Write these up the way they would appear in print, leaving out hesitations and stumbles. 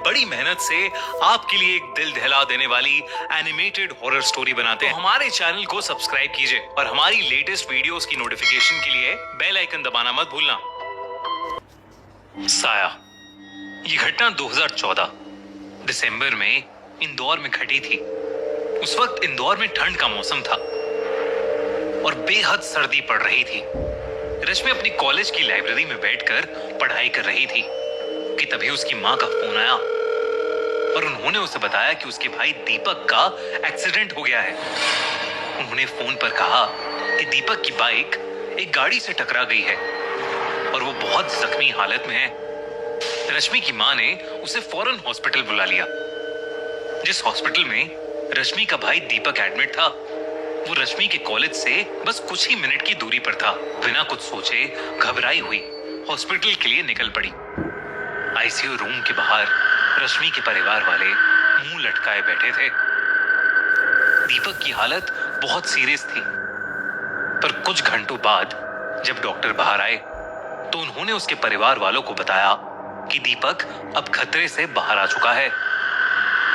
बड़ी मेहनत से आपके लिए एक दिल दहला देने वाली एनिमेटेड हॉरर स्टोरी बनाते हैं। हमारे चैनल को सब्सक्राइब कीजिए और हमारी लेटेस्ट वीडियोस की नोटिफिकेशन के लिए बेल आइकन दबाना मत भूलना। साया। ये घटना 2014 दिसंबर में इंदौर में घटी थी। उस वक्त इंदौर में ठंड का मौसम था और बेहद सर्दी पड़ रही थी। रश्मि अपनी कॉलेज की लाइब्रेरी में बैठकर पढ़ाई कर रही थी कि तभी उसकी मां का फोन आया और उन्होंने उसे बताया कि उसके भाई दीपक का एक्सीडेंट हो गया है। उन्होंने फोन पर कहा कि दीपक की बाइक एक गाड़ी से टकरा गई है और वो बहुत जख्मी हालत में है। रश्मि की मां ने उसे फौरन हॉस्पिटल बुला लिया। जिस हॉस्पिटल में रश्मि का भाई दीपक एडमिट था, वो रश्मि के कॉलेज से बस कुछ ही मिनट की दूरी पर था। बिना कुछ सोचे घबराई हुई हॉस्पिटल के लिए निकल पड़ी। आईसीयू रूम के बाहर रश्मि के परिवार वाले मुंह लटकाए बैठे थे। दीपक की हालत बहुत सीरियस थी, पर कुछ घंटों बाद जब डॉक्टर बाहर आए तो उन्होंने उसके परिवार वालों को बताया कि दीपक अब खतरे से बाहर आ चुका है।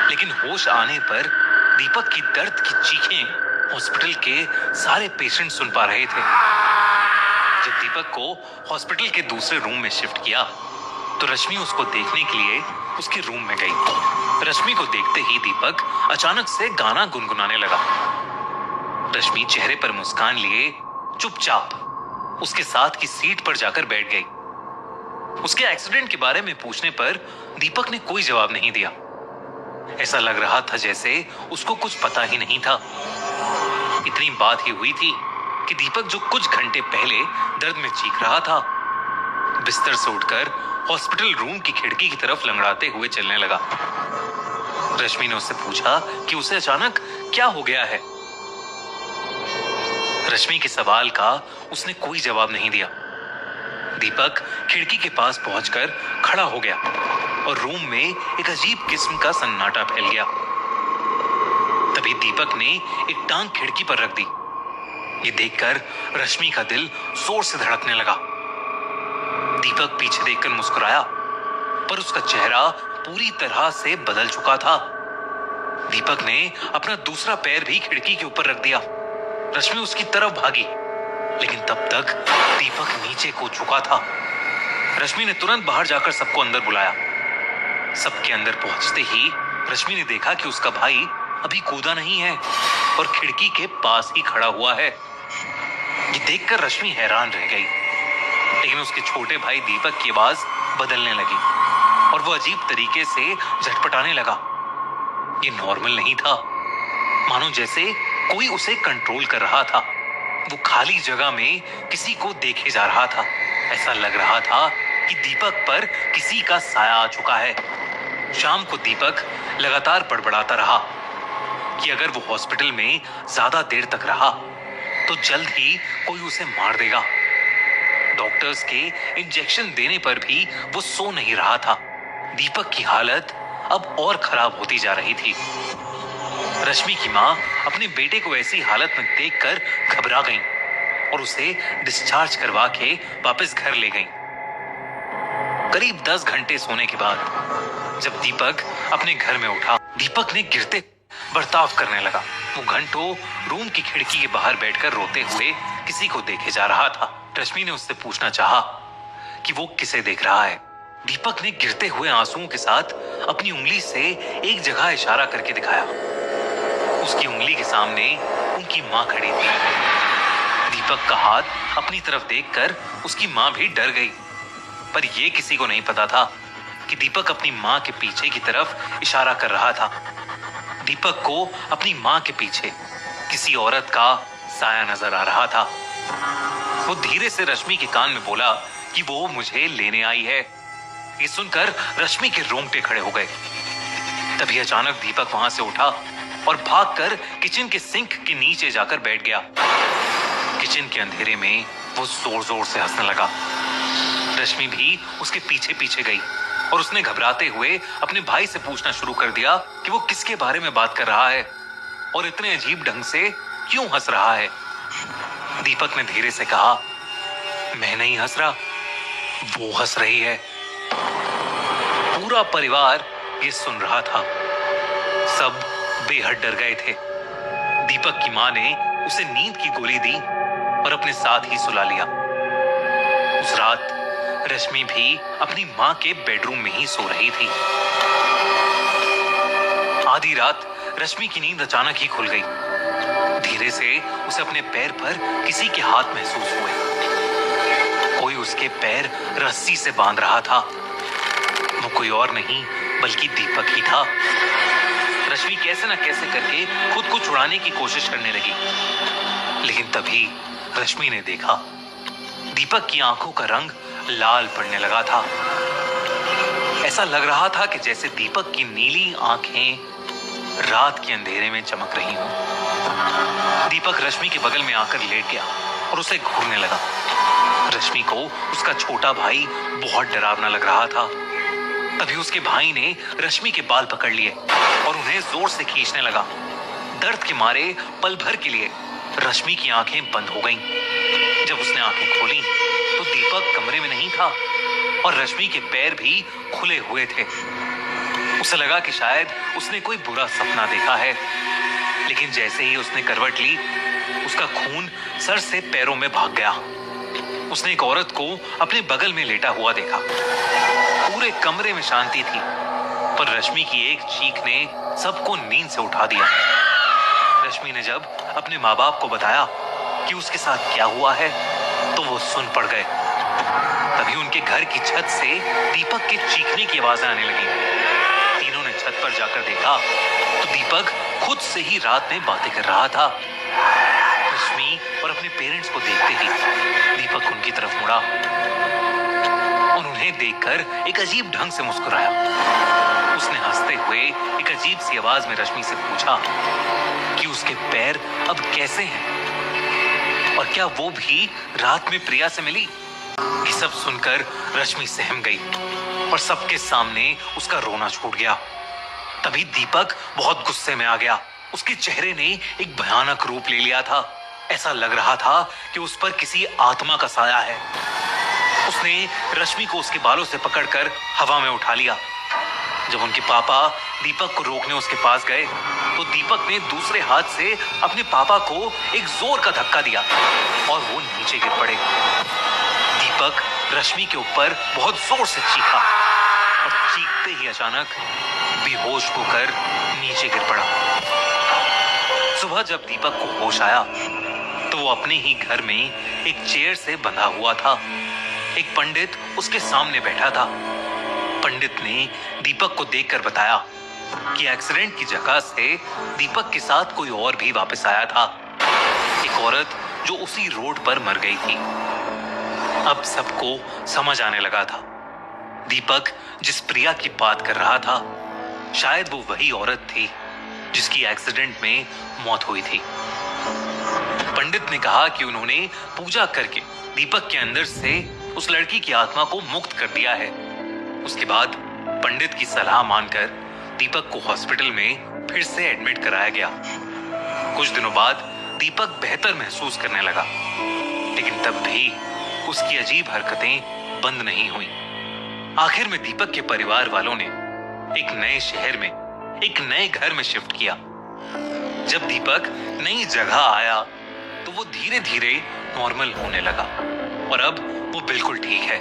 लेकिन होश आने पर दीपक की दर्द की चीखें हॉस्पिटल के सारे पेशेंट सुन पा रहे थे। जब दीपक को हॉस्पिटल के दूसरे रूम में शिफ्ट किया तो रश्मि उसको देखने के लिए उसके रूम में गई। रश्मि को देखते ही दीपक अचानक से गाना गुनगुनाने लगा। रश्मि चेहरे पर मुस्कान लिए चुपचाप उसके साथ की सीट पर जाकर बैठ गई। उसके एक्सीडेंट के बारे में पूछने पर दीपक ने कोई जवाब नहीं दिया। ऐसा लग रहा था जैसे उसको कुछ पता ही नहीं था। इतनी बात ही हुई थी कि दीपक जो कुछ घंटे पहले दर्द में चीख रहा था, बिस्तर से उठकर हॉस्पिटल रूम की खिड़की की तरफ लंगड़ाते हुए चलने लगा। रश्मि ने उससे पूछा कि उसे अचानक क्या हो गया है। रश्मि के सवाल का उसने कोई जवाब नहीं दिया। दीपक खिड़की के पास पहुंचकर खड़ा हो गया और रूम में एक अजीब किस्म का सन्नाटा फैल गया। तभी दीपक ने एक टांग खिड़की पर रख दी। ये देखकर रश्मि का दिल जोर से धड़कने लगा। दीपक पीछे देखकर मुस्कुराया, पर उसका चेहरा पूरी तरह से बदल चुका था। दीपक ने अपना दूसरा पैर भी खिड़की के ऊपर रख दिया। रश्मि उसकी तरफ भागी, लेकिन तब तक दीपक नीचे कूद चुका था। रश्मि ने तुरंत बाहर जाकर सबको अंदर बुलाया। सबके अंदर पहुंचते ही रश्मि ने देखा कि उसका भाई अभी कूदा नहीं है और खिड़की के पास ही खड़ा हुआ है। ये देखकर रश्मि हैरान रह गई, लेकिन उसके छोटे भाई दीपक की आवाज बदलने लगी और वो अजीब तरीके से झटपटाने लगा। ये नॉर्मल नहीं था, मानो जैसे कोई उसे कंट्रोल कर रहा था। वो खाली जगह में किसी को देखे जा रहा था। ऐसा लग रहा था कि दीपक पर किसी का साया आ चुका है। शाम को दीपक लगातार बड़बड़ाता रहा कि अगर वो हॉस्पिटल में ज्यादा देर तक रहा तो जल्द ही कोई उसे मार देगा। डॉक्टर्स के इंजेक्शन देने पर भी वो सो नहीं रहा था। दीपक की हालत अब और खराब होती जा रही थी। रश्मि की मां अपने बेटे को ऐसी हालत में देखकर घबरा गईं और उसे डिस्चार्ज करवा के वापस घर ले गईं। करीब 10 घंटे सोने के बाद जब दीपक अपने घर में उठा, दीपक ने गिरते बर्ताव करने लगा। वो घंटों रूम की खिड़की के बाहर बैठकर रोते हुए किसी को देखे जा रहा था। रश्मि ने उससे पूछना चाहा कि वो किसे देख रहा है। दीपक ने गिरते हुए आंसुओं के साथ अपनी उंगली से एक जगह इशारा करके दिखाया। उसकी उंगली के सामने उनकी मां खड़ी थी। दीपक का हाथ अपनी तरफ देखकर उसकी मां भी डर गई, पर यह किसी को नहीं पता था कि दीपक अपनी मां के पीछे की तरफ इशारा कर रहा था। दीपक को अपनी मां के पीछे किसी औरत का साया नजर आ रहा था। वो धीरे से रश्मि के कान में बोला कि वो मुझे लेने आई है। ये सुनकर रश्मि के रोंगटे खड़े हो गए। तभी अचानक दीपक वहां से उठा और भागकर किचन के सिंक के नीचे जाकर बैठ गया। किचन के अंधेरे में वो जोर जोर से हंसने लगा। रश्मि भी उसके पीछे पीछे गई और उसने घबराते हुए अपने भाई से पूछना शुरू कर दिया कि वो किसके बारे में बात कर रहा है और इतने अजीब ढंग से क्यों हंस रहा है। दीपक ने धीरे से कहा, मैं नहीं हंस रहा, वो हंस रही है। पूरा परिवार ये सुन रहा था। सब बेहद डर गए थे। दीपक की मां ने उसे नींद की गोली दी और अपने साथ ही सुला लिया। उस रात रश्मि भी अपनी मां के बेडरूम में ही सो रही थी। आधी रात रश्मि की नींद अचानक ही खुल गई। धीरे से उसे अपने पैर पर किसी के हाथ महसूस हुए। कोई उसके पैर रस्सी से बांध रहा था। वो कोई और नहीं बल्कि दीपक ही था। रश्मि कैसे न कैसे करके खुद को छुड़ाने की कोशिश करने लगी, लेकिन तभी रश्मि ने देखा दीपक की आंखों का रंग लाल पड़ने लगा था। ऐसा लग रहा था कि जैसे दीपक की नीली आंखें रात के अंधेरे में चमक रही हों। दीपक रश्मि के बगल में आकर लेट गया और उसे घूरने लगा। रश्मि को उसका छोटा भाई बहुत डरावना लग रहा था। तभी उसके भाई ने रश्मि के बाल पकड़ लिए और उन्हें जोर से खींचने लगा। दर्द के मारे पल भर के लिए रश्मि की आंखें बंद हो गईं। जब उसने आंखें खोली तो दीपक कमरे में नहीं था और रश्मि के पैर भी खुले हुए थे। उसे लगा कि शायद उसने कोई बुरा सपना देखा है, लेकिन जैसे ही उसने करवट ली, उसका खून सर से पैरों में भाग गया। उसने एक औरत को अपने बगल में लेटा हुआ देखा। पूरे कमरे में शांति थी, पर रश्मि की एक चीख ने सबको नींद से उठा दिया। रश्मि ने जब अपने माँ बाप को बताया कि उसके साथ क्या हुआ है, तो वो सुन पड़ गए। तभी उनके घर की छत से दीपक के चीखने की आवाजें आने लगी। तीनों ने छत पर जाकर देखा तो दीपक खुद से ही रात में बातें कर रहा था। रश्मि और अपने पेरेंट्स को देखते ही दीपक उनकी तरफ मुड़ा और उन्हें देखकर एक अजीब ढंग से मुस्कुराया। उसने हंसते हुए एक अजीब सी आवाज में रश्मि से पूछा कि उसके पैर अब कैसे हैं और क्या वो भी रात में प्रिया से मिली। ये सब सुनकर रश्मि सहम गई और सबके सामने उसका रोना छूट गया। तभी दीपक बहुत गुस्से में आ गया। उसके चेहरे ने एक भयानक रूप ले लिया था। ऐसा लग रहा था कि उस पर किसी आत्मा का साया है। उसने रश्मि को उसके बालों से पकड़कर हवा में उठा लिया। जब उनके पापा दीपक को रोकने उसके पास गए तो दीपक ने दूसरे हाथ से अपने पापा को एक जोर का धक्का दिया और वो नीचे गिर पड़े। दीपक रश्मि के ऊपर बहुत जोर से चीखा और चीखते ही अचानक बेहोश होकर नीचे गिर पड़ा। सुबह जब दीपक को होश आया तो वो अपने ही घर में एक चेयर से बंधा हुआ था। एक पंडित उसके सामने बैठा था। पंडित ने दीपक को देखकर बताया कि एक्सीडेंट की जगह से दीपक के साथ कोई और भी वापस आया था, एक औरत जो उसी रोड पर मर गई थी। अब सबको समझ आने लगा था। दीपक जिस प्रिया की बात कर रहा था, शायद वो वही औरत थी जिसकी एक्सीडेंट में मौत हुई थी। पंडित ने कहा कि उन्होंने पूजा करके दीपक के अंदर से उस लड़की की आत्मा को मुक्त कर दिया है। उसके बाद पंडित की सलाह मानकर दीपक को हॉस्पिटल में फिर से एडमिट कराया गया। कुछ दिनों बाद दीपक बेहतर महसूस करने लगा, लेकिन तब भी उसकी अजीब हरकतें बंद नहीं हुई। आखिर में दीपक के परिवार वालों ने एक नए शहर में एक नए घर में शिफ्ट किया। जब दीपक नई जगह आया तो वो धीरे धीरे नॉर्मल होने लगा और अब वो बिल्कुल ठीक है।